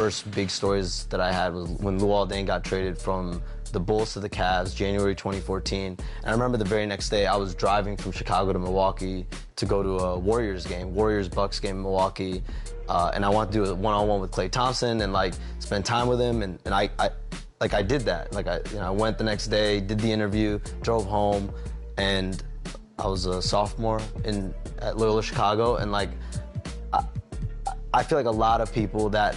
First big stories that I had was when Luol Deng got traded from the Bulls to the Cavs, January 2014. And I remember the very next day I was driving from Chicago to Milwaukee to go to a Warriors game, Warriors-Bucks game in Milwaukee. And I wanted to do a one-on-one with Klay Thompson and like spend time with him. And I did that. I went the next day, did the interview, drove home, and I was a sophomore at Loyola Chicago. And like, I feel like a lot of people that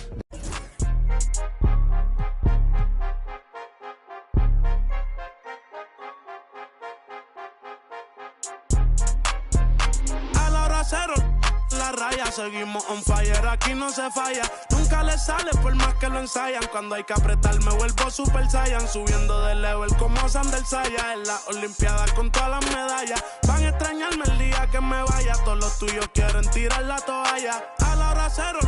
la raya, seguimos on fire, aquí no se falla. Nunca le sale por más que lo ensayan. Cuando hay que apretar me vuelvo Super Saiyan. Subiendo de level como Sander Saya. En las Olimpiadas con todas las medallas. Van a extrañarme el día que me vaya. Todos los tuyos quieren tirar la toalla. A la hora cero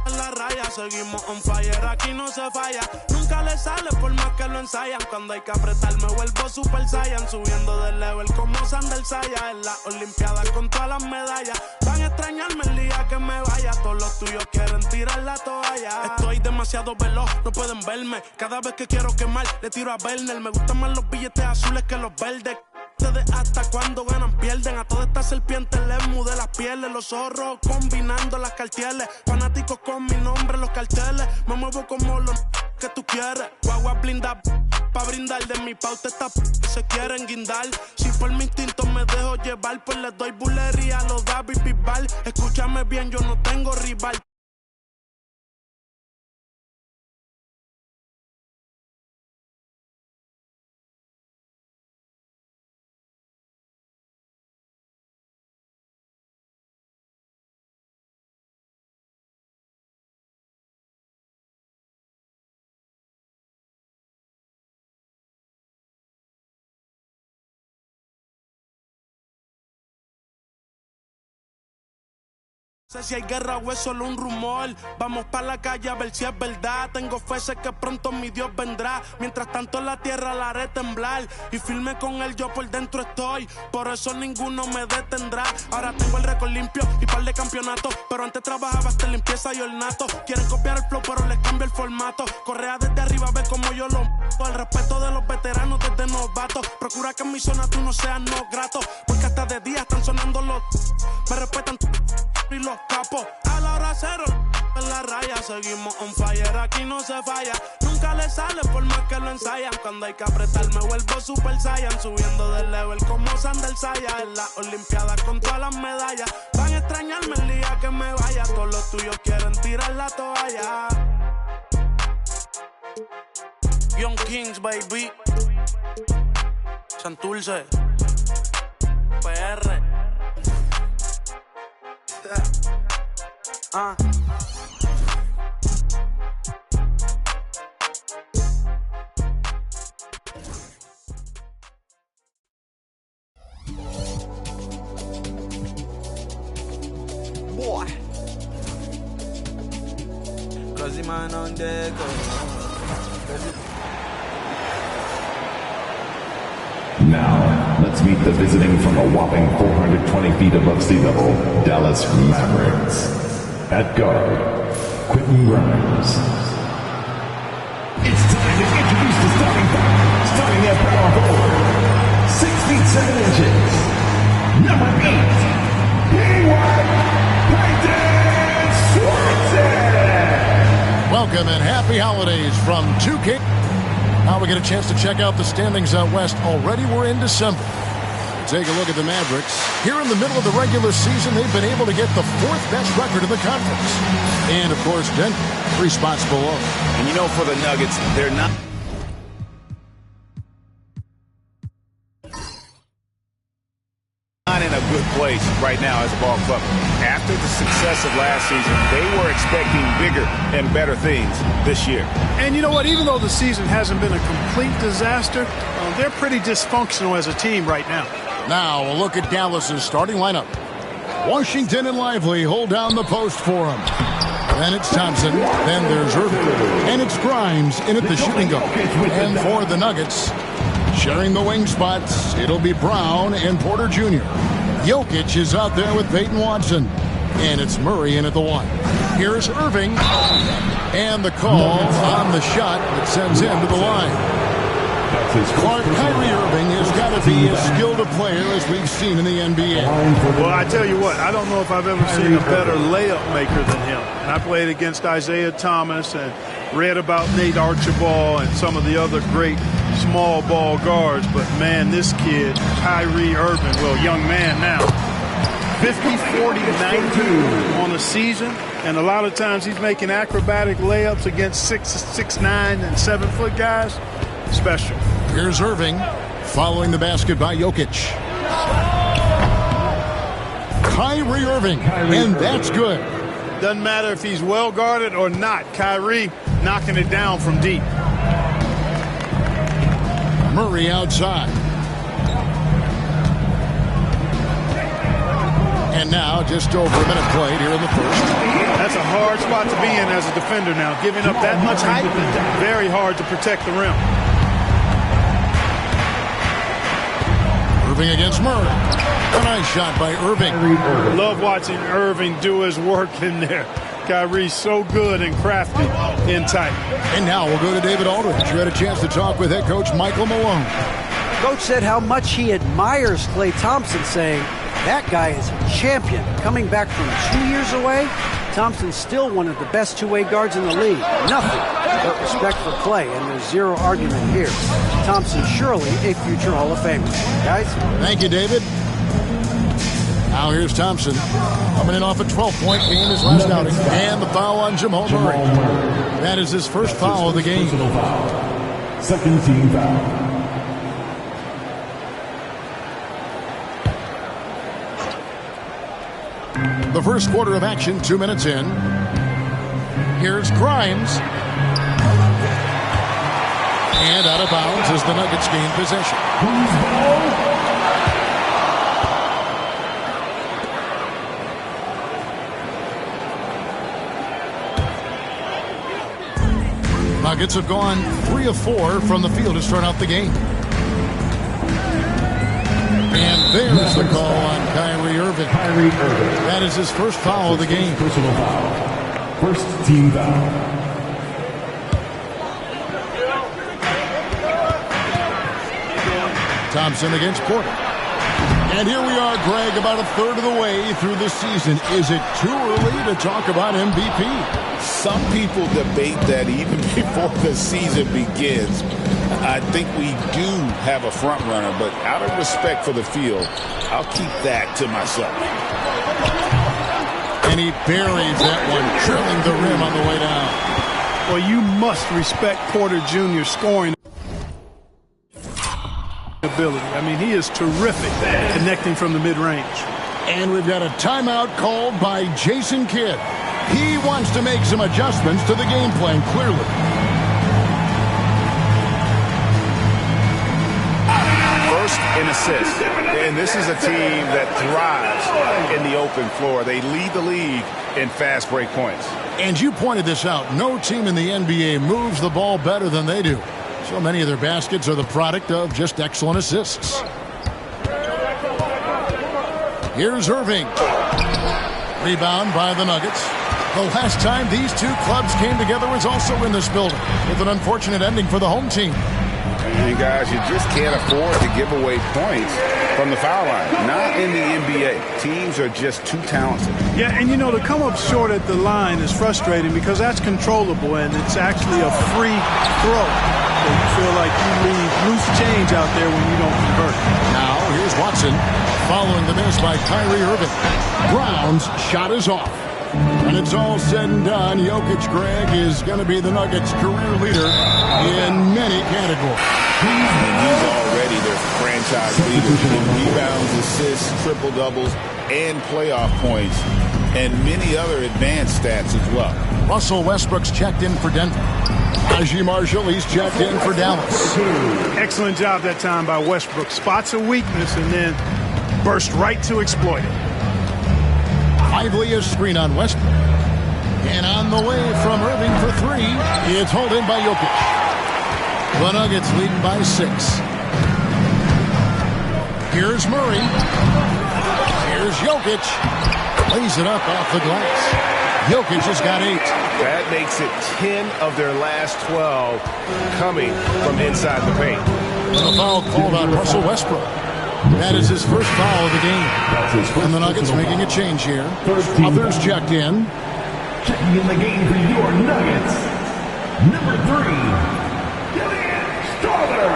en la raya, seguimos on fire, aquí no se falla. Nunca le sale por más que lo ensayan. Cuando hay que apretar me vuelvo Super Saiyan. Subiendo de level como Sander Saya. En las Olimpiadas con todas las medallas. Van a extrañarme el día que me vaya. Todos los tuyos quieren tirar la toalla. Estoy demasiado veloz, no pueden verme. Cada vez que quiero quemar, le tiro a Werner. Me gustan más los billetes azules que los verdes. Ustedes hasta cuando ganan pierden. A todas estas serpientes les mudé las pieles. Los zorros combinando las cartieles. Fanáticos con mi nombre en los carteles. Me muevo como los que tú quieres. Guagua blinda pa' brindar. De mi pauta esta se quieren guindar. Si por mi instinto me dejo llevar, pues les doy bulería a los David Bisbal. Escúchame bien, yo no tengo rival. No sé si hay guerra o es solo un rumor. Vamos pa' la calle a ver si es verdad. Tengo fe, sé que pronto mi Dios vendrá. Mientras tanto la tierra la haré temblar. Y firme con él yo por dentro estoy. Por eso ninguno me detendrá. Ahora tengo el récord limpio y par de campeonatos. Pero antes trabajaba hasta limpieza y ornato. Quieren copiar el flow pero les cambio el formato. Correa desde arriba, ve como yo lo el respeto de los veteranos desde novatos. Procura que en mi zona tú no seas no grato. Porque hasta de día están sonando los. Me respetan y los capos. A la hora cero en la raya, seguimos on fire, aquí no se falla. Nunca le sale por más que lo ensayan. Cuando hay que apretar me vuelvo Super Saiyan. Subiendo de level como Sander Saya. En las Olimpiadas con todas las medallas. Van a extrañarme el día que me vaya. Todos los tuyos quieren tirar la toalla. Young Kings, baby. Santurce PR. Boy, crazy man on deck. Now, let's meet the visiting from a whopping 420 feet above sea level, Dallas Mavericks. At guard, Quentin Grimes. It's time to introduce the starting five. Starting at power forward, 6 feet 7 inches. Number 8, P.Y. Peyton Swanson. Welcome and happy holidays from 2K. Now we get a chance to check out the standings out west. Already we're in December. Take a look at the Mavericks. Here in the middle of the regular season, they've been able to get the 4th best record in the conference. And, of course, Denver, 3 spots below. And you know, for the Nuggets, they're not in a good place right now as a ball club. After the success of last season, they were expecting bigger and better things this year. And you know what? Even though the season hasn't been a complete disaster, they're pretty dysfunctional as a team right now. Now, a look at Dallas's starting lineup. Washington and Lively hold down the post for him. Then it's Thompson. Then there's Irving. And it's Grimes in at the shooting guard. And for the Nuggets, sharing the wing spots, it'll be Brown and Porter Jr. Jokic is out there with Peyton Watson. And it's Murray in at the 1. Here's Irving. And the call on the shot that sends him to the line. Clark, Kyrie Irving has got to be as skilled a player as we've seen in the NBA. Well, I tell you what, I don't know if I've ever seen a better layup maker than him. And I played against Isaiah Thomas and read about Nate Archibald and some of the other great small ball guards. But, man, this kid, Kyrie Irving, well, young man now, 50, 40, 90 on a season. And a lot of times he's making acrobatic layups against 6'9" and 7-foot guys. Special. Here's Irving following the basket by Jokic. Kyrie Irving, and that's good. Doesn't matter if he's well guarded or not. Kyrie knocking it down from deep. Murray outside. And now just over a minute played here in the first. That's a hard spot to be in as a defender now. Giving up that much height, very hard to protect the rim. Irving against Murray. A nice shot by Irving. Love watching Irving do his work in there. Kyrie's so good and crafty in tight. And now we'll go to David Aldridge, who had a chance to talk with head coach Michael Malone. Coach said how much he admires Klay Thompson, saying that guy is a champion. Coming back from 2 years away, Thompson's still one of the best two-way guards in the league. Nothing but respect for Klay, and there's zero argument here. Thompson surely a future Hall of Famer. Guys? Thank you, David. Now here's Thompson coming in off a 12-point game his last outing. And the foul on Jamal Murray. That is his first foul of the game. Second team foul. The first quarter of action, 2 minutes in. Here's Grimes. And out of bounds as the Nuggets gain possession. Nuggets have gone 3 of 4 from the field to start out the game. And there's the call on Kyrie Irving. That is his first foul of the game. Personal foul. First team foul. Thompson against Porter. And here we are, Greg, about a third of the way through the season. Is it too early to talk about MVP? Some people debate that even before the season begins. I think we do have a front runner, but out of respect for the field, I'll keep that to myself. And he buries that one, trailing the rim on the way down. Well, you must respect Porter Jr. scoring ability. I mean, he is terrific connecting from the mid-range. And we've got a timeout called by Jason Kidd. He wants to make some adjustments to the game plan, clearly. First in assists. And this is a team that thrives in the open floor. They lead the league in fast break points. And you pointed this out. No team in the NBA moves the ball better than they do. So many of their baskets are the product of just excellent assists. Here's Irving. Rebound by the Nuggets. The last time these two clubs came together was also in this building, with an unfortunate ending for the home team. And guys, you just can't afford to give away points from the foul line. Not in the NBA. Teams are just too talented. Yeah, and you know, to come up short at the line is frustrating because that's controllable and it's actually a free throw. So you feel like you leave loose change out there when you don't convert. Now, here's Watson following the miss by Kyrie Irving. Brown's shot is off. When it's all said and done, Jokic, Greg, is going to be the Nuggets' career leader in many categories. He's already their franchise leader in rebounds, assists, triple-doubles, and playoff points, and many other advanced stats as well. Russell Westbrook's checked in for Denver. Najee Marshall, he's checked in for Dallas. Excellent job that time by Westbrook. Spots a weakness and then burst right to exploit it. Lively a screen on Westbrook. And on the way from Irving for three, it's hauled in by Jokic. The Nuggets leading by 6. Here's Murray. Here's Jokic. Lays it up off the glass. Jokic has got 8. That makes it 10 of their last 12 coming from inside the paint. And a foul called on Russell Westbrook. That is his first foul of the game. And the Nuggets making a change here. Others checked in. Checking in the game for your Nuggets, number 3, Julian Strawther.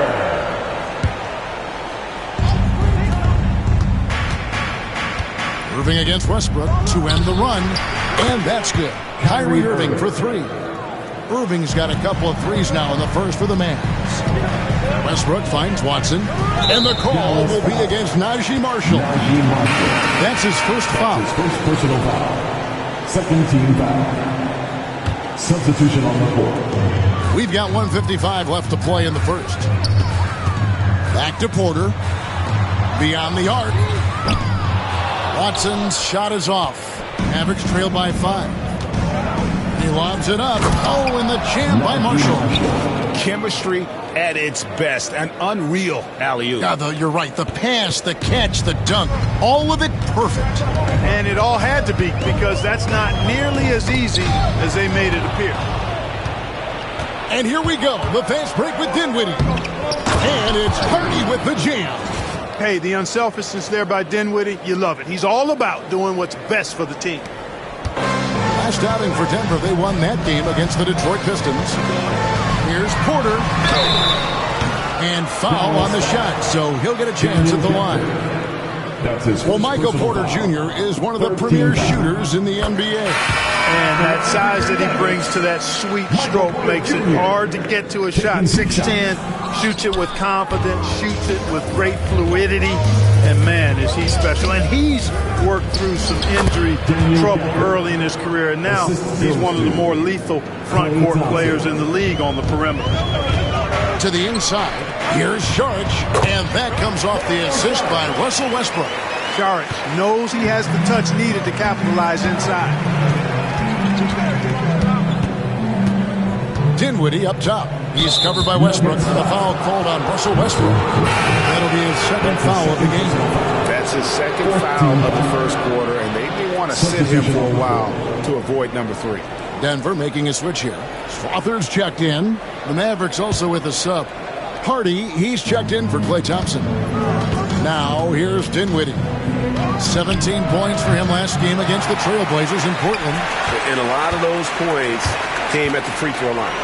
Irving against Westbrook to end the run, and that's good. Kyrie Irving for 3. Irving's got a couple of threes now in the first for the Mavs. Westbrook finds Watson, and the call will be against Najee Marshall. That's his first foul. His first personal foul. Second team foul. Substitution on the court. We've got 1:55 left to play in the first. Back to Porter. Beyond the arc. Watson's shot is off. Mavericks trail by 5. He lobs it up. Oh, and the jam by Marshall. Chemistry at its best. An unreal alley-oop. Yeah, you're right. The pass, the catch, the dunk. All of it perfect. And it all had to be, because that's not nearly as easy as they made it appear. And here we go. The fast break with Dinwiddie. And it's Hardy with the jam. Hey, the unselfishness there by Dinwiddie, you love it. He's all about doing what's best for the team. Last outing for Denver, they won that game against the Detroit Pistons. Here's Porter. And foul on the shot, so he'll get a chance at the line. Well, Michael Porter Jr. is one of the premier shooters in the NBA. And that size that he brings to that sweet stroke makes it hard to get to a shot. 6'10", shoots it with confidence, shoots it with great fluidity, and man, is he special. And he's worked through some injury trouble early in his career, and now he's one of the more lethal front court players in the league on the perimeter. To the inside, here's Saric, and that comes off the assist by Russell Westbrook. Saric knows he has the touch needed to capitalize inside. Dinwiddie up top. He's covered by Westbrook, and a foul called on Russell Westbrook. That'll be his second foul of the game. That's his second foul of the first quarter, and they may want to sit him for a while to avoid number 3. Denver making a switch here. Swathers checked in. The Mavericks also with a sub. Hardy, he's checked in for Klay Thompson. Now, here's Dinwiddie. 17 points for him last game against the Trailblazers in Portland. And a lot of those points came at the free throw line.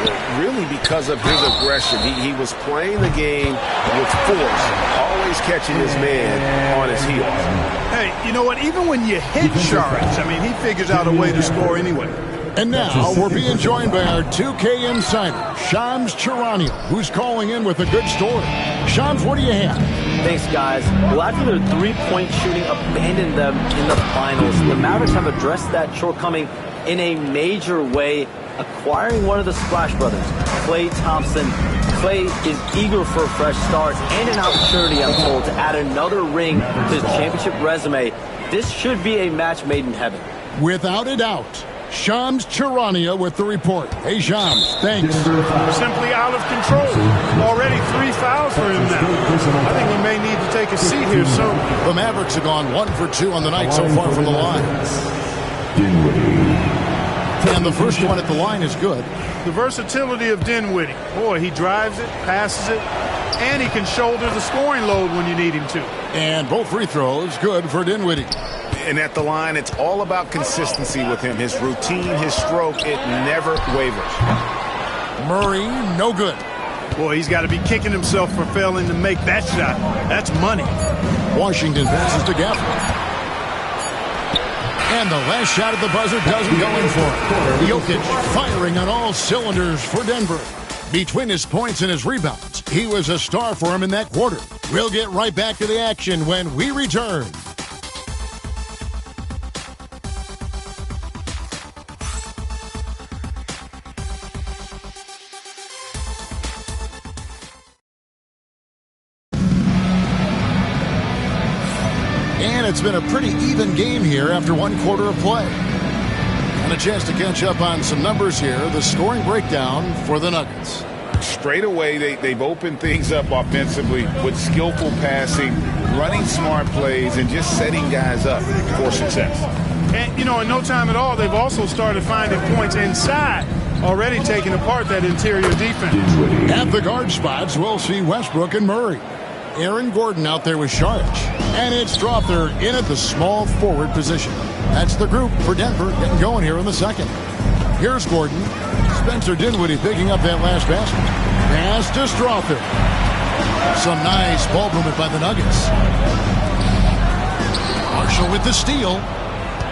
Really because of his aggression. He was playing the game with force, always catching his man on his heels. Hey, you know what? Even when you hit Saric, I mean, he figures out a way to score anyway. And now we're being joined by our 2K insider, Shams Charania, who's calling in with a good story. Shams, what do you have? Thanks, guys. Well, after their three-point shooting abandoned them in the finals, the Mavericks have addressed that shortcoming in a major way, acquiring one of the Splash Brothers, Klay Thompson. Klay is eager for a fresh start and an opportunity, I'm told, to add another ring to his championship resume. This should be a match made in heaven. Without a doubt. Shams Charania with the report. Hey, Shams, thanks. Simply out of control. Already 3 fouls for him now. I think he may need to take a seat here soon. The Mavericks have gone 1 for 2 on the night so far from the line. And the first one at the line is good. The versatility of Dinwiddie. Boy, he drives it, passes it, and he can shoulder the scoring load when you need him to. And both free throws good for Dinwiddie. And at the line, it's all about consistency with him. His routine, his stroke, it never wavers. Murray, no good. Boy, he's got to be kicking himself for failing to make that shot. That's money. Washington passes to Gafford. And the last shot at the buzzer doesn't go in for it. Jokic firing on all cylinders for Denver. Between his points and his rebounds, he was a star for him in that quarter. We'll get right back to the action when we return. It's been a pretty even game here after 1 quarter of play. And a chance to catch up on some numbers here. The scoring breakdown for the Nuggets. Straight away, they've opened things up offensively with skillful passing, running smart plays, and just setting guys up for success. And, in no time at all, they've also started finding points inside, already taking apart that interior defense. At the guard spots, we'll see Westbrook and Murray. Aaron Gordon out there with Saric. And it's Strother in at the small forward position. That's the group for Denver getting going here in the second. Here's Gordon. Spencer Dinwiddie picking up that last basket. Pass to Strother. Some nice ball movement by the Nuggets. Marshall with the steal.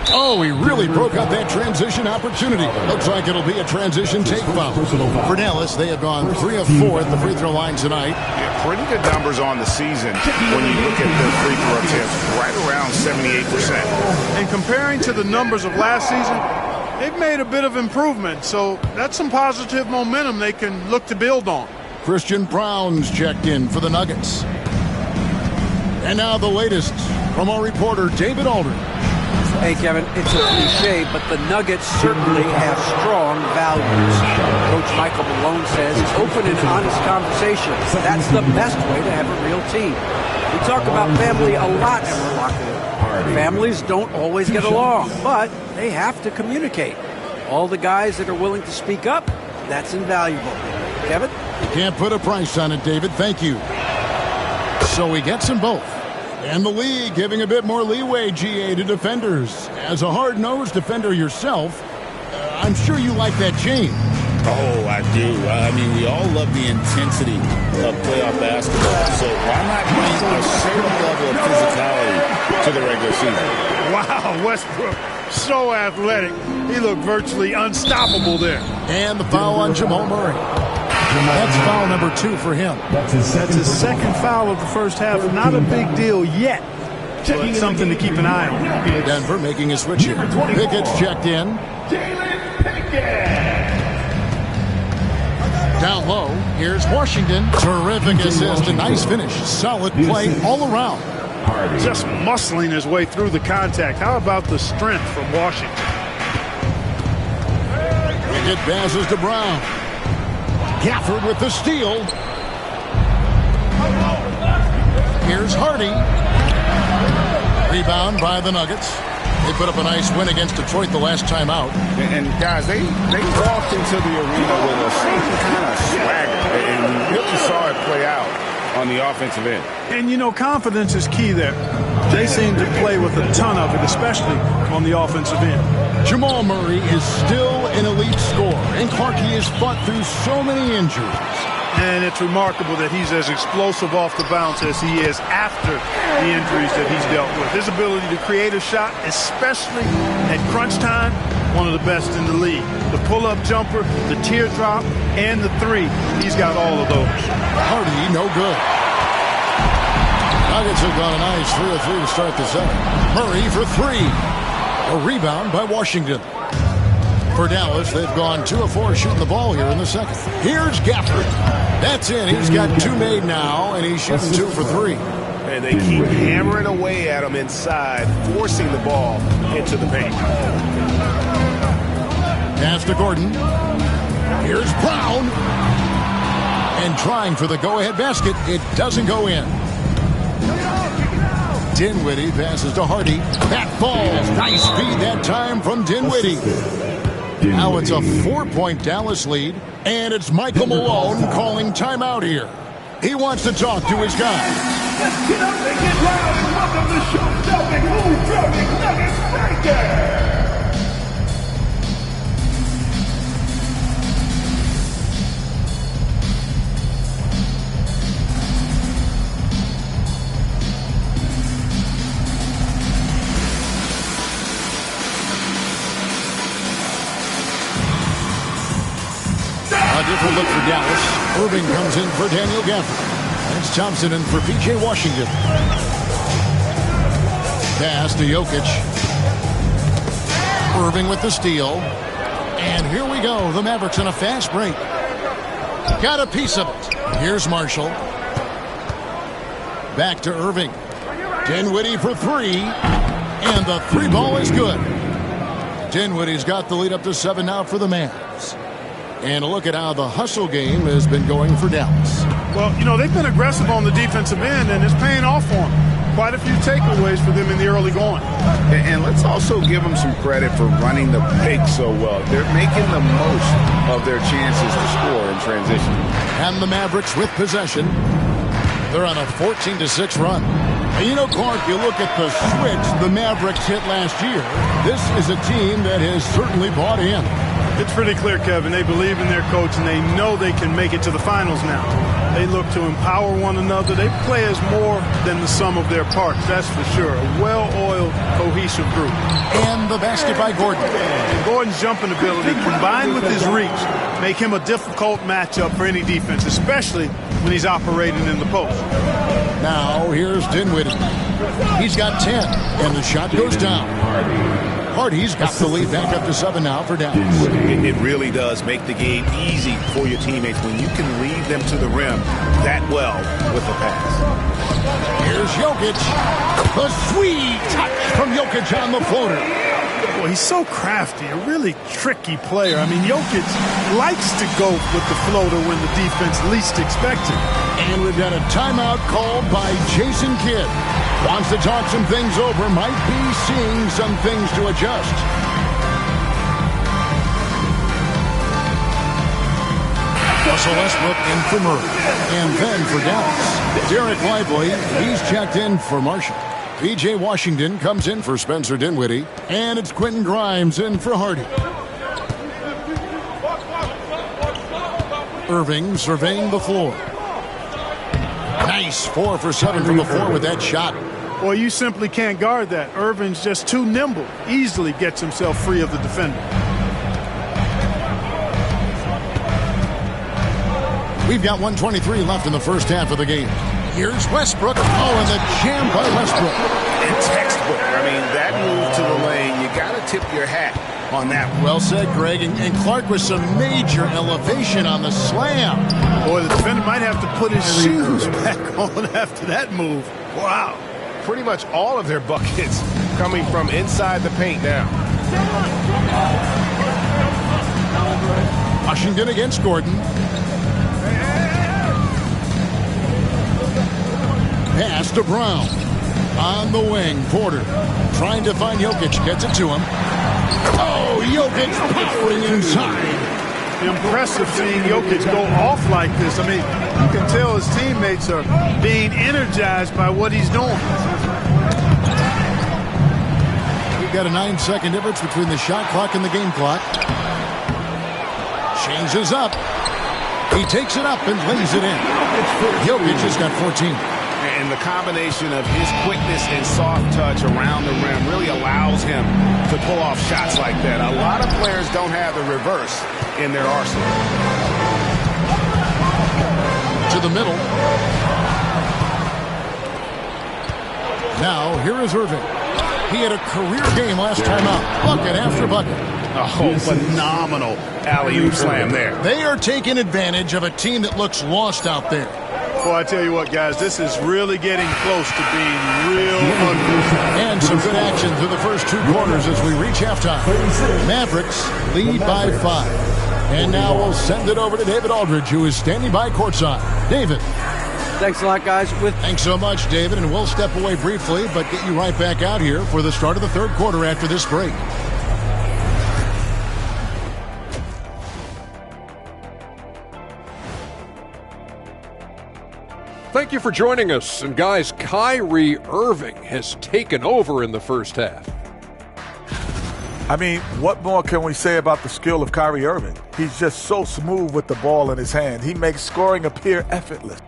Oh, he really broke up that transition opportunity. Looks like it'll be a transition take foul. For Dallas, they have gone 3 of 4 at the free throw line tonight. Yeah, pretty good numbers on the season when you look at the free throw attempts, right around 78%. And comparing to the numbers of last season, they've made a bit of improvement. So that's some positive momentum they can look to build on. Christian Brown's checked in for the Nuggets. And now the latest from our reporter, David Aldridge. Hey, Kevin, it's a cliche, but the Nuggets certainly have strong values. Coach Michael Malone says open and honest conversations. That's the best way to have a real team. We talk about family a lot in our locker room. Families don't always get along, but they have to communicate. All the guys that are willing to speak up, that's invaluable. Kevin? You can't put a price on it, David. Thank you. So he gets them both. And the league giving a bit more leeway, GA, to defenders. As a hard-nosed defender yourself, I'm sure you like that change. Oh, I do. I mean, we all love the intensity of playoff basketball. So why not bring a certain level of physicality to the regular season? Wow, Westbrook, so athletic. He looked virtually unstoppable there. And the foul on Jamal Murray. That's foul number 2 for him. That's his second foul of the first half. Not a big deal yet, but something to keep an eye on. Denver making a switch here. Pickett's checked in. Down low, here's Washington. Terrific assist, a nice finish. Solid play all around. Just muscling his way through the contact. How about the strength from Washington? Pickett passes to Brown. Gafford with the steal. Here's Hardy. Rebound by the Nuggets. They put up a nice win against Detroit the last time out. And guys, they walked into the arena with a certain kind of swagger, and we really saw it play out on the offensive end. And, confidence is key there. They seem to play with a ton of it, especially on the offensive end. Jamal Murray is still an elite scorer, and Clarkie has fought through so many injuries. And it's remarkable that he's as explosive off the bounce as he is after the injuries that he's dealt with. His ability to create a shot, especially at crunch time, one of the best in the league. The pull-up jumper, the teardrop, and the three. He's got all of those. Hardy, no good. Nuggets have gone a nice 3 of 3 to start the second. Murray for 3. A rebound by Washington. For Dallas, they've gone 2 of 4 shooting the ball here in the second. Here's Gafford. That's in. He's got 2 made now, and he's shooting 2 for 3. And they keep hammering away at him inside, forcing the ball into the paint. Pass to Gordon. Here's Brown. And trying for the go-ahead basket. It doesn't go in. Dinwiddie passes to Hardy. That falls. Nice speed that time from Dinwiddie. Now it's a 4-point Dallas lead, and it's Michael Malone calling timeout here. He wants to talk to his guys. Let's get up and get loud and welcome the show-stopping, move-drumming Nugget Breaker. Different look for Dallas. Irving comes in for Daniel Gafford. That's Thompson in for P.J. Washington. Pass to Jokic. Irving with the steal. And here we go. The Mavericks on a fast break. Got a piece of it. Here's Marshall. Back to Irving. Dinwiddie for 3. And the 3 ball is good. Dinwiddie's got the lead up to 7 now for the Mavs. And a look at how the hustle game has been going for Dallas. Well, they've been aggressive on the defensive end, and it's paying off for them. quite a few takeaways for them in the early going. And let's also give them some credit for running the break so well. They're making the most of their chances to score in transition. And the Mavericks with possession. They're on a 14-6 run. And you know, Clark, you look at the switch the Mavericks hit last year. This is a team that has certainly bought in. It's pretty clear, Kevin. They believe in their coach, and they know they can make it to the finals now. They look to empower one another. They play as more than the sum of their parts, that's for sure. A well-oiled, cohesive group. And the basket by Gordon. And Gordon's jumping ability, combined with his reach, make him a difficult matchup for any defense, especially when he's operating in the post. Now, here's Dinwiddie. He's got 10, and the shot goes down. Hardy's got the lead back up to 7 now for Dallas. It really does make the game easy for your teammates when you can lead them to the rim that well with the pass. Here's Jokic. The sweet touch from Jokic on the floater. Well, he's so crafty, a really tricky player. I mean, Jokic likes to go with the floater when the defense least expects it. And we've got a timeout called by Jason Kidd. Wants to talk some things over, might be seeing some things to adjust. Russell Westbrook in for Murray. And then for Dallas, Derek Lively, he's checked in for Marshall. P.J. Washington comes in for Spencer Dinwiddie. And it's Quentin Grimes in for Hardy. Irving surveying the floor. Nice 4 for 7 from the floor with that shot. Well, you simply can't guard that. Irving's just too nimble. Easily gets himself free of the defender. We've got 1:23 left in the first half of the game. Here's Westbrook. Oh, and the jam by Westbrook. And textbook. I mean, that move to the lane, you got to tip your hat on that. Well said, Greg. And Clark with some major elevation on the slam. Boy, the defender might have to put his shoes back on after that move. Wow. Pretty much all of their buckets coming from inside the paint now. Washington against Gordon. Pass to Brown. On the wing, Porter trying to find Jokic. Gets it to him. Oh, Jokic powering inside. Impressive seeing Jokic go off like this. I mean, you can tell his teammates are being energized by what he's doing. We've got a 9-second difference between the shot clock and the game clock. Changes up. He takes it up and lays it in. Jokic has got 14. And the combination of his quickness and soft touch around the rim really allows him to pull off shots like that. A lot of players don't have the reverse in their arsenal. To the middle. Now, here is Irving. He had a career game last time out. Bucket after bucket. Oh, phenomenal alley-oop slam there. They are taking advantage of a team that looks lost out there. Well, I tell you what, guys, this is really getting close to being real ugly. And some good action through the first 2 quarters as we reach halftime. Mavericks lead by 5. And now we'll send it over to David Aldridge, who is standing by courtside. David. Thanks a lot, guys. Thanks so much, David. And we'll step away briefly, but get you right back out here for the start of the third quarter after this break. Thank you for joining us. And guys, Kyrie Irving has taken over in the first half. I mean, what more can we say about the skill of Kyrie Irving? He's just so smooth with the ball in his hand. He makes scoring appear effortless.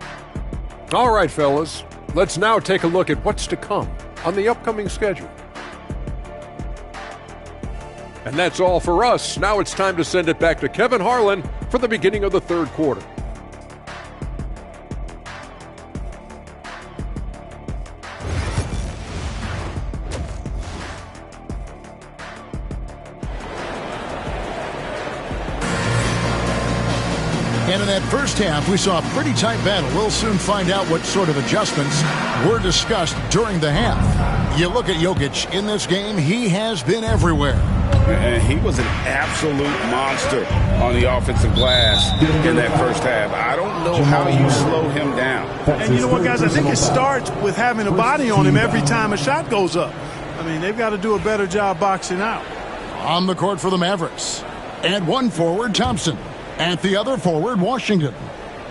All right, fellas, let's now take a look at what's to come on the upcoming schedule. And that's all for us. Now it's time to send it back to Kevin Harlan for the beginning of the third quarter. And in that first half, we saw a pretty tight battle. We'll soon find out what sort of adjustments were discussed during the half. You look at Jokic in this game, he has been everywhere. And he was an absolute monster on the offensive glass in that first half. I don't know how you slow him down. And you know what, guys? I think it starts with having a body on him every time a shot goes up. I mean, they've got to do a better job boxing out. On the court for the Mavericks. At one forward, Thompson. At the other forward, Washington.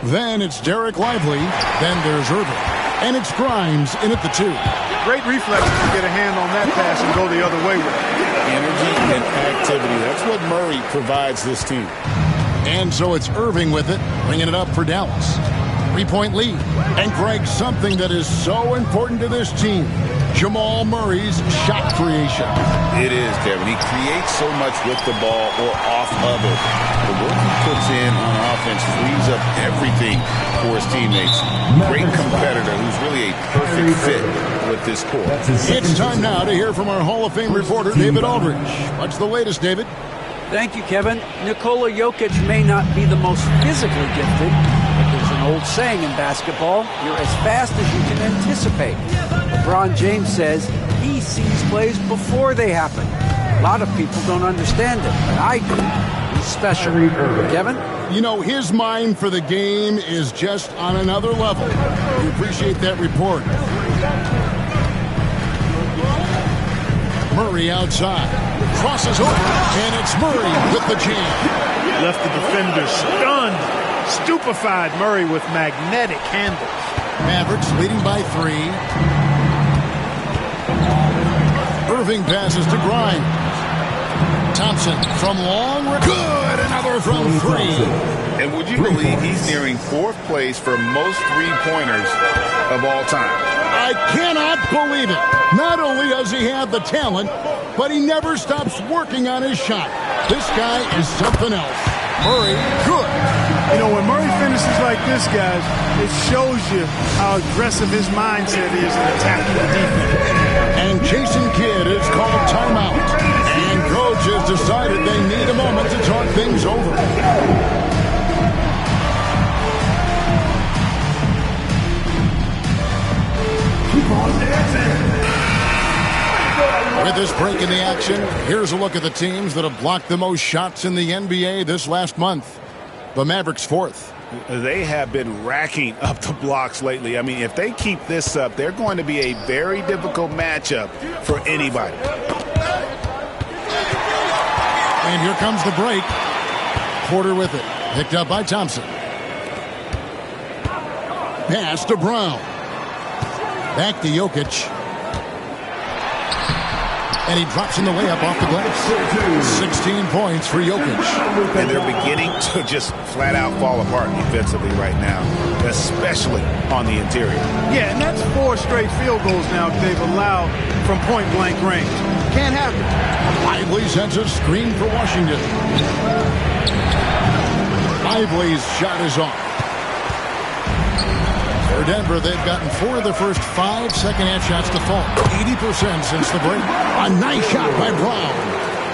Then it's Derek Lively. Then there's Irving. And it's Grimes in at the 2. Great reflexes to get a hand on that pass and go the other way with it. Energy and activity. That's what Murray provides this team. And so it's Irving with it, bringing it up for Dallas. 3-point lead. And Greg, something that is so important to this team, Jamal Murray's shot creation. It is, Kevin. He creates so much with the ball or off of it. The work he puts in on offense frees up everything for his teammates. Great competitor who's really a perfect fit with this core. It's time now to hear from our Hall of Fame reporter, David Aldridge. What's the latest, David? Thank you, Kevin. Nikola Jokic may not be the most physically gifted, but there's an old saying in basketball, you're as fast as you can anticipate. LeBron James says he sees plays before they happen. A lot of people don't understand it, but I do. He's special. Kevin? You know, his mind for the game is just on another level. We appreciate that report. Murray outside. Crosses over, and it's Murray with the jam. Left the defender stunned, stupefied. Murray with magnetic handles. Mavericks leading by 3. Irving passes to Grimes. Thompson from long. Good! Another from 3. And would you believe he's nearing 4th place for most three-pointers of all time? I cannot believe it. Not only does he have the talent, but he never stops working on his shot. This guy is something else. Murray, good. You know, when Murray finishes like this, guys, it shows you how aggressive his mindset is in attacking the defense. And Jason Kidd is called timeout. And coach has decided they need a moment to talk things over. With this break in the action, here's a look at the teams that have blocked the most shots in the NBA this last month. The Mavericks 4th. They have been racking up the blocks lately. I mean, if they keep this up, they're going to be a very difficult matchup for anybody. And here comes the break. Porter with it. Picked up by Thompson. Pass to Brown. Back to Jokic. And he drops in the layup off the glass. 16 points for Jokic. And they're beginning to just flat out fall apart defensively right now, especially on the interior. Yeah, and that's 4 straight field goals now they've allowed from point-blank range. Can't have it. Lively sends a screen for Washington. Lively's shot is off. For Denver, they've gotten 4 of the first 5 second-half shots to fall. 80% since the break. A nice shot by Brown.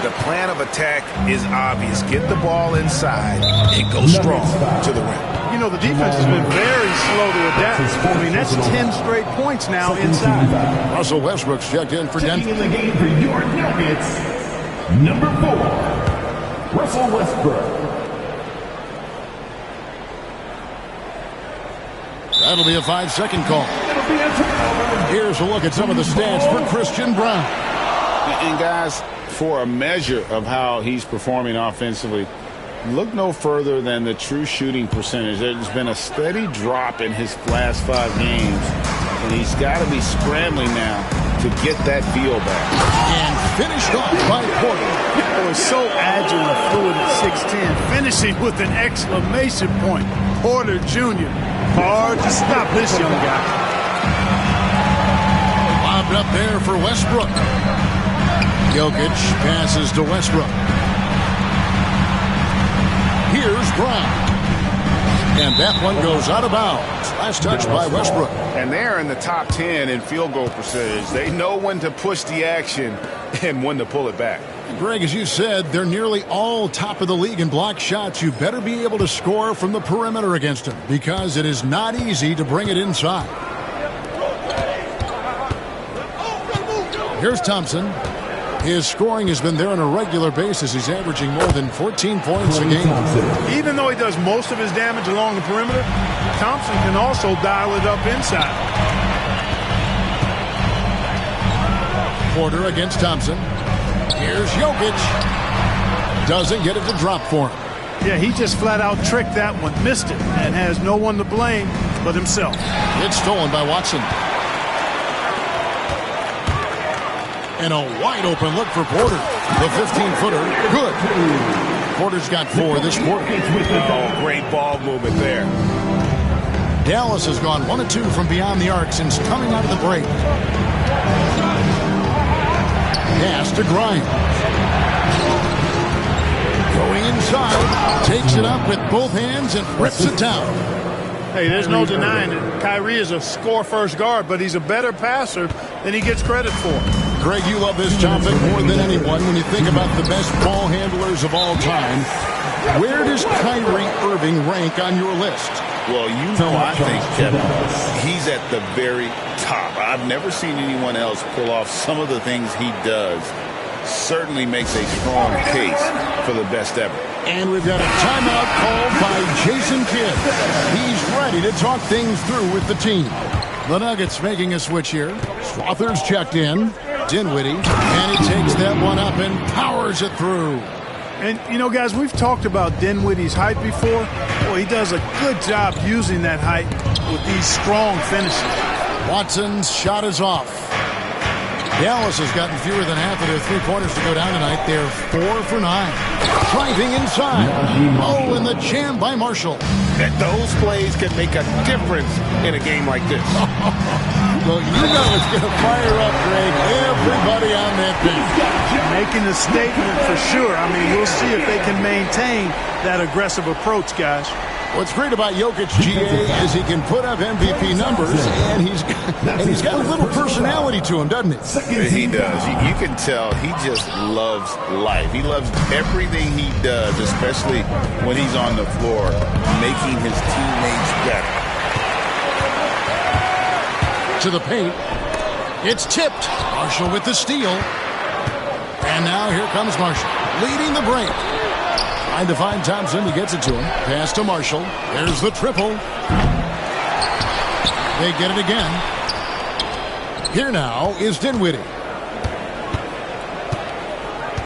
The plan of attack is obvious. Get the ball inside and go strong to the rim. You know, the defense has been very slow to adapt. I mean, that's 10 straight points now inside. Russell Westbrook's checked in for Denver. Taking the game for your Nuggets, number 4, Russell Westbrook. That'll be a 5-second call. Here's a look at some of the stats for Christian Brown. And guys, for a measure of how he's performing offensively, look no further than the true shooting percentage. There's been a steady drop in his last 5 games, and he's got to be scrambling now to get that feel back. And finished off by Porter. Oh, he's so agile and fluid at 6'10", finishing with an exclamation point. Porter Jr. Hard to stop this young guy. Lobbed up there for Westbrook. Jokic passes to Westbrook. Here's Brown. And that one goes out of bounds. Last touch by Westbrook. And they're in the top 10 in field goal percentage. They know when to push the action and when to pull it back. Greg, as you said, they're nearly all top of the league in block shots. You better be able to score from the perimeter against them because it is not easy to bring it inside. Here's Thompson. His scoring has been there on a regular basis. He's averaging more than 14 points a game. Even though he does most of his damage along the perimeter, Thompson can also dial it up inside. Porter against Thompson. Here's Jokic. Doesn't get it to drop for him. Yeah, he just flat out tricked that one, missed it, and has no one to blame but himself. It's stolen by Watson. And a wide open look for Porter. The 15-footer, good. Porter's got 4 this quarter. Oh, great ball movement there. Dallas has gone 1 of 2 from beyond the arc since coming out of the break. Pass to Grimes. Going inside, takes it up with both hands and rips it down. Hey, there's no denying it. Kyrie is a score-first guard, but he's a better passer than he gets credit for. Greg, you love this topic more than anyone when you think about the best ball handlers of all time. Where does Kyrie Irving rank on your list? Well, I think, Kevin, he's at the very top. I've never seen anyone else pull off some of the things he does. Certainly makes a strong case for the best ever. And we've got a timeout called by Jason Kidd. He's ready to talk things through with the team. The Nuggets making a switch here. Slaughter's checked in. Dinwiddie, and he takes that one up and powers it through. And, you know, guys, we've talked about Dinwiddie's height before. Well, he does a good job using that height with these strong finishes. Watson's shot is off. Dallas has gotten fewer than half of their three-pointers to go down tonight. They're 4 for 9. Driving inside. Oh, and the jam by Marshall. That those plays can make a difference in a game like this. Well, you know it's going to fire up, Greg. Everybody on that bench. Making a statement for sure. I mean, we'll see if they can maintain that aggressive approach, guys. What's great about Jokic, GA, is he can put up MVP numbers, and he's got a little personality to him, doesn't he? He does. You can tell he just loves life. He loves everything he does, especially when he's on the floor, making his teammates better. To the paint. It's tipped. Marshall with the steal. And now here comes Marshall, leading the break. Trying to find Thompson. He gets it to him. Pass to Marshall. There's the triple. They get it again. Here now is Dinwiddie.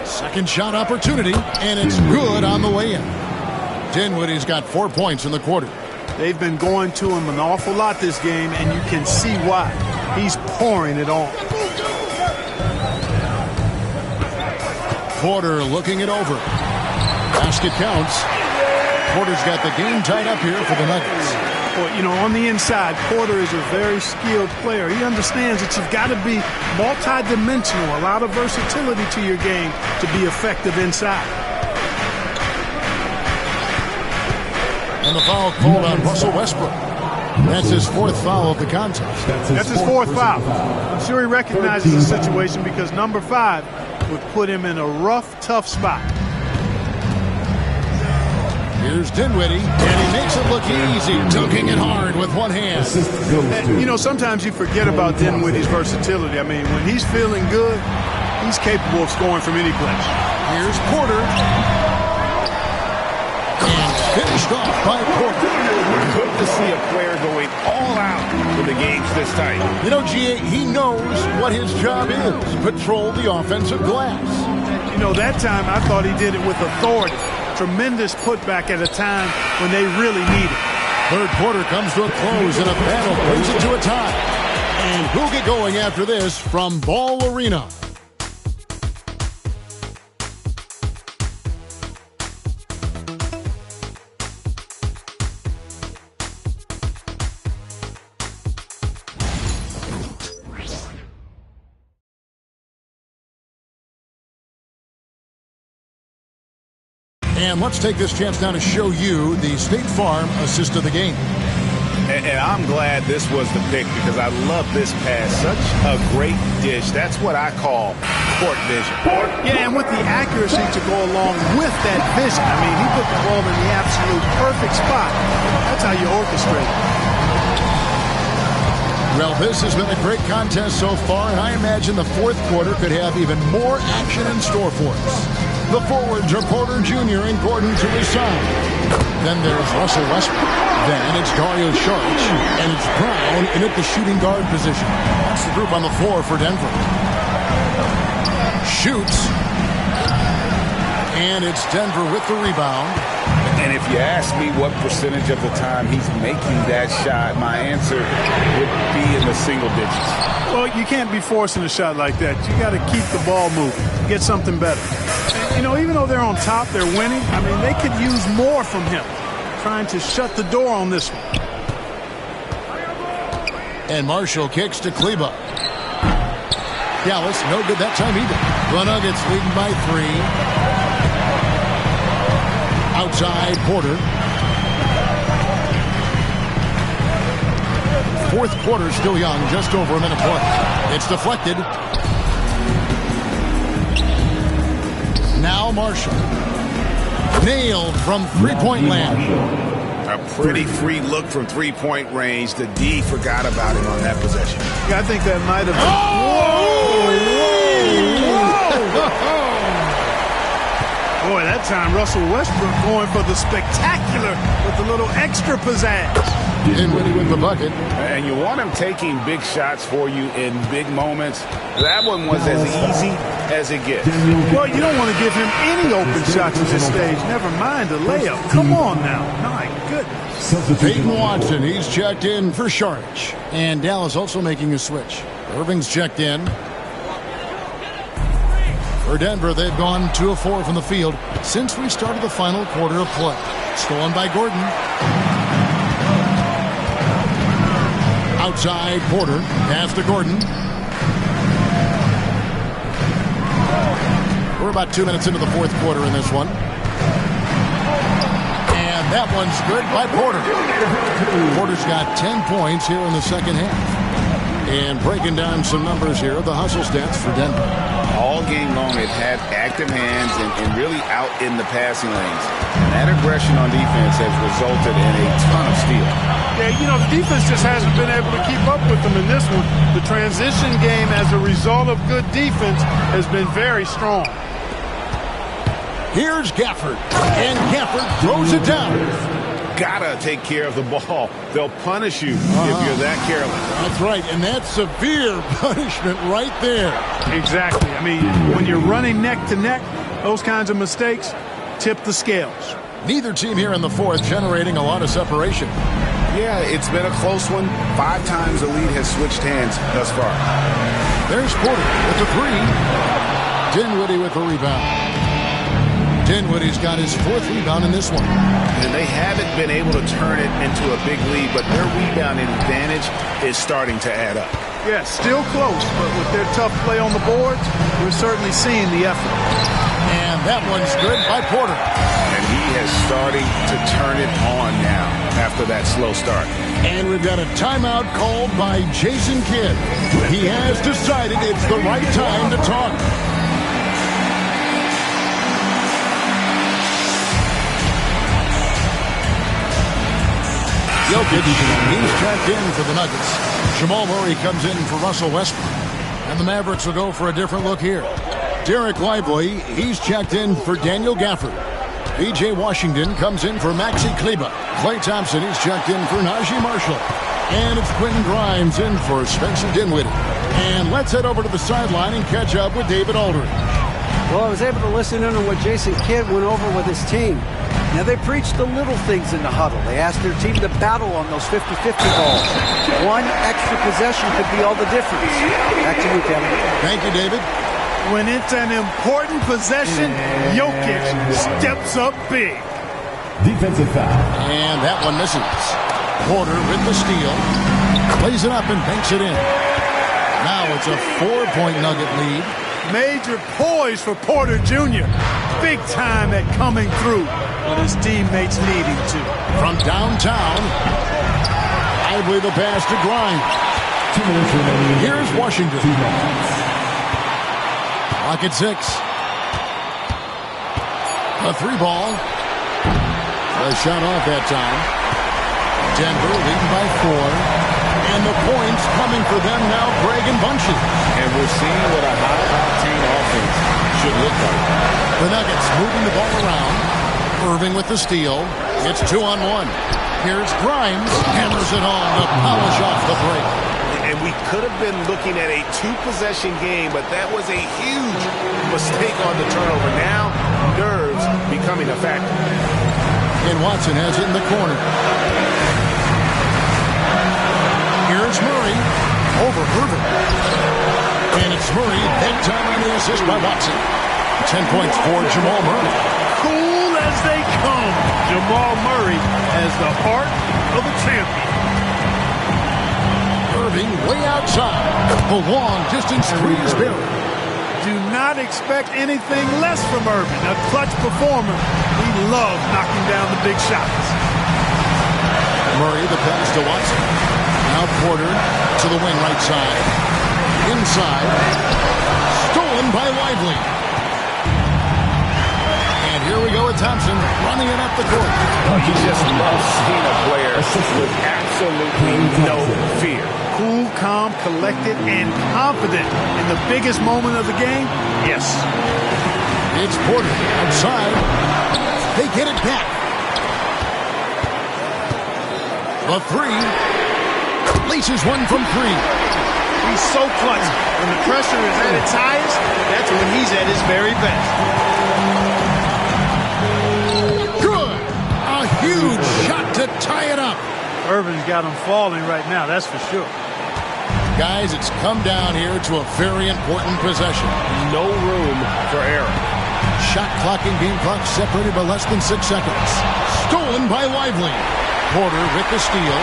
Second shot opportunity, and it's good on the way in. Dinwiddie's got 4 points in the quarter. They've been going to him an awful lot this game, and you can see why. He's pouring it on. Porter looking it over. Basket counts. Porter's got the game tied up here for the Nuggets. Well, you know, on the inside, Porter is a very skilled player. He understands that you've got to be multi-dimensional, a lot of versatility to your game to be effective inside. And the foul called on Russell Westbrook. That's his 4th foul of the contest. That's his 4th foul. I'm sure he recognizes the situation because number 5 would put him in a rough, tough spot. Here's Dinwiddie, and he makes it look easy, dunking it hard with one hand. And, you know, sometimes you forget about Dinwiddie's versatility. I mean, when he's feeling good, he's capable of scoring from any place. Here's Porter. And finished off by Porter. Good to see a player going all out when the game's this tight. You know, GA, he knows what his job is. Patrol the offensive glass. You know, that time I thought he did it with authority. Tremendous putback at a time when they really need it. Third quarter comes to a close, and a battle brings it to a tie. And who'll get going after this from Ball Arena? And let's take this chance now to show you the State Farm assist of the game. And I'm glad this was the pick because I love this pass. Such a great dish. That's what I call court vision. Yeah, and with the accuracy to go along with that vision. I mean, he put the ball in the absolute perfect spot. That's how you orchestrate it. Well, this has been a great contest so far, and I imagine the fourth quarter could have even more action in store for us. The forwards are Porter Jr. and Gordon to his side. Then there's Russell Westbrook. Then it's Dario Saric, and it's Brown in at the shooting guard position. That's the group on the floor for Denver. Shoots. And it's Denver with the rebound. And if you ask me what percentage of the time he's making that shot, my answer would be in the single digits. Well, you can't be forcing a shot like that. You got to keep the ball moving, get something better. And, you know, even though they're on top, they're winning. I mean, they could use more from him, trying to shut the door on this one. And Marshall kicks to Kleber. Dallas, no good that time either. The Nuggets leading by 3. Outside, Porter. Fourth quarter still young, just over a minute play. It's deflected. Now Marshall. Nailed from three-point land. A pretty free look from three-point range. The D forgot about him on that possession. Yeah, I think that might have been. Whoa! Boy, that time Russell Westbrook going for the spectacular with a little extra pizzazz. Dinwiddie with the bucket. And you want him taking big shots for you in big moments. That one was as easy as it gets. Well, you don't want to give him any open shots at this stage. Never mind a layup. Come on now. My goodness. Peyton Watson, he's checked in for Saric. And Dallas also making a switch. Irving's checked in. For Denver, they've gone 2 of 4 from the field since we started the final quarter of play. Stolen by Gordon. Outside, Porter. Pass to Gordon. We're about 2 minutes into the fourth quarter in this one. And that one's good by Porter. Porter's got 10 points here in the second half. And breaking down some numbers here, the hustle stats for Denver. All game long, they've had active hands and really out in the passing lanes. And that aggression on defense has resulted in a ton of steals. Yeah, you know, the defense just hasn't been able to keep up with them in this one. The transition game, as a result of good defense, has been very strong. Here's Gafford. And Gafford throws it down. Gotta take care of the ball. They'll punish you if you're that careless. That's right, and that's severe punishment right there. Exactly. I mean, when you're running neck to neck, those kinds of mistakes tip the scales. Neither team here in the fourth generating a lot of separation. Yeah, it's been a close one. 5 times the lead has switched hands thus far. There's Porter with the 3. Dinwiddie with the rebound. Dinwiddie's got his 4th rebound in this one. And they haven't been able to turn it into a big lead, but their rebounding advantage is starting to add up. Yeah, still close, but with their tough play on the boards, we're certainly seeing the effort. And that one's good by Porter. And he is starting to turn it on now after that slow start. And we've got a timeout called by Jason Kidd. He has decided it's the right time to talk. Jokic, he's checked in for the Nuggets. Jamal Murray comes in for Russell Westbrook. And the Mavericks will go for a different look here. Derek Lively, he's checked in for Daniel Gafford. P.J. Washington comes in for Maxi Kleber. Klay Thompson, he's checked in for Najee Marshall. And it's Quentin Grimes in for Spencer Dinwiddie. And let's head over to the sideline and catch up with David Aldridge. Well, I was able to listen in on what Jason Kidd went over with his team. Now, they preached the little things in the huddle. They asked their team to battle on those 50-50 balls. One extra possession could be all the difference. Back to you, Kevin. Thank you, David. When it's an important possession, Jokic steps up big. Defensive foul. And that one misses. Porter with the steal. Plays it up and banks it in. Now it's a 4-point Nugget lead. Major poise for Porter Jr. Big time at coming through when his teammates need him to. From downtown, Lively the pass to Grimes. 2 minutes remaining. Here's Washington. 2 minutes. Clock at 6. A 3-ball. A shot off that time. Denver leading by 4. And the points coming for them now, Greg in bunches. And we're seeing what a high-octane offense should look like. The Nuggets moving the ball around. Irving with the steal. It's 2-on-1. Here's Grimes. Hammers it on to polish off the break. And we could have been looking at a two-possession game, but that was a huge mistake on the turnover. Now, nerves becoming a factor. And Watson has it in the corner. Here's Murray over Irving. And it's Murray, big time on the assist by Watson. 10 points for Jamal Murray. Cool as they come. Jamal Murray has the heart of a champion. Irving way outside. The long distance three is buried. Do not expect anything less from Irving. A clutch performer. He loves knocking down the big shots. Murray, the pass to Watson. Now Porter to the wing right side. Inside. Stolen by Lively. And here we go with Thompson running it up the court. You just love seeing a player with absolutely no fear. Cool, calm, collected, and confident in the biggest moment of the game? Yes. It's Porter outside. They get it back. The three. Laces one from three. He's so clutch. When the pressure is at its highest, that's when he's at his very best. Good. A huge shot to tie it up. Irving's got him falling right now, that's for sure. Guys, it's come down here to a very important possession. No room for error. Shot clock and game clock separated by less than 6 seconds. Stolen by Lively. Porter with the steal.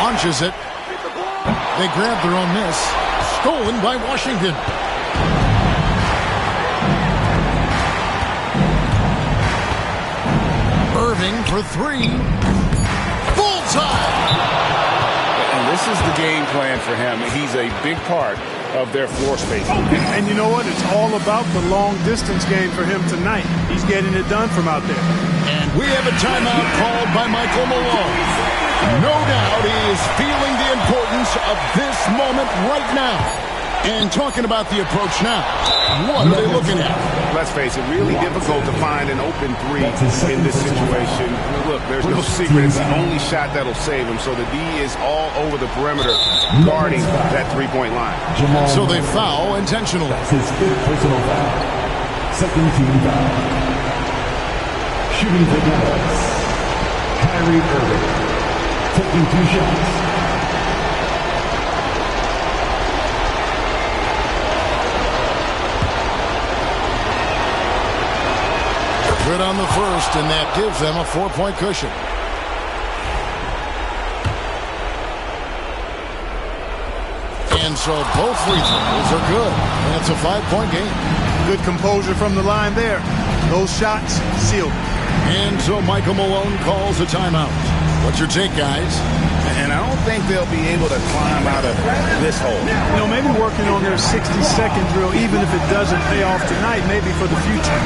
Launches it. They grab their own miss. Stolen by Washington. Irving for three. Bullseye! And this is the game plan for him. He's a big part of their floor space. And you know what? It's all about the long-distance game for him tonight. He's getting it done from out there. And we have a timeout called by Michael Malone. No doubt he is feeling the importance of this moment right now. And talking about the approach now, what are they looking at? Let's face it, really difficult to find an open three in this situation. Look, there's no secret. It's the only shot that'll save him. So the D is all over the perimeter guarding that three-point line. So they foul intentionally. That's his fifth personal foul. Second team foul. Shooting for Dallas. Kyrie Irving. Taking 2 shots. Good on the first, and that gives them a 4-point cushion. And so both free throws are good, and it's a 5-point game. Good composure from the line there. Those shots sealed. And so Michael Malone calls a timeout. What's your take, guys? And I don't think they'll be able to climb out of this hole. You know, maybe working on their 60-second drill, even if it doesn't pay off tonight, maybe for the future.